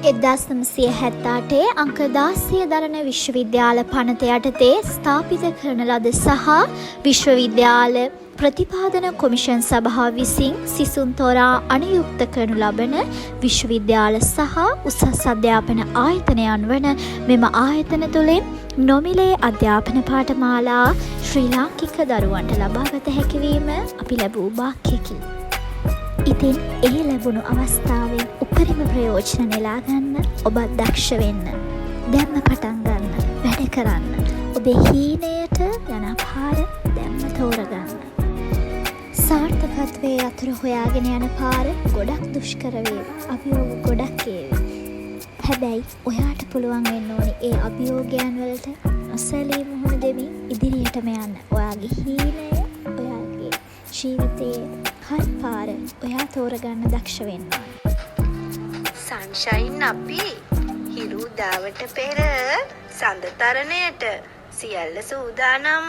1978 අංක 16 දරන විශ්වවිද්‍යාල පනත යටතේ ස්ථාපිත කරන ලද සහ විශ්වවිද්‍යාල ප්‍රතිපාදන කොමිෂන් සභාව විසින් සිසුන් තෝරා අනුයුක්ත කරනු ලබන විශ්වවිද්‍යාල සහ උසස් අධ්‍යාපන ආයතනයන් වන මෙම ආයතන තුළින් නොමිලේ අධ්‍යාපන පාඨමාලා ශ්‍රී ලාංකික දරුවන්ට ලබාගත හැකිවීම අපි ලැබූ භාග්‍යකි. ඉතින් ඒ ලැබුණු අවස්ථාවෙන් උපරිම ප්‍රයෝජන නෙලා ගන්න ඔබත් දක්ෂ වෙන්න. දැම්ම පටන් ගන්න, වැඩ කරන්න. ඔබේ හීනයට යන පාර දැම්ම තෝරගන්න. සාර්ථකත්වයේ අතුර හොයාගෙන යන පාර ගොඩක් දුෂ්කර වේවි. අභියෝග ගොඩක් ඒවි. හැබැයි ඔයාට පුළුවන් වෙන්න ඕනි ඒ අභියෝගයන් වලට නොසැලී මුහුණ දෙමින් ඉදිරියටම යන්න. ඔයාගේ හීනය, ඔයාගේ ජීවිතයේ හරි පාර ඔයා තෝරගන්න දක්ෂ වෙන්න. සන්ෂයින් අපි හිරු දාවට පෙර සඳ තරණයට සියල්ල සූදානම්.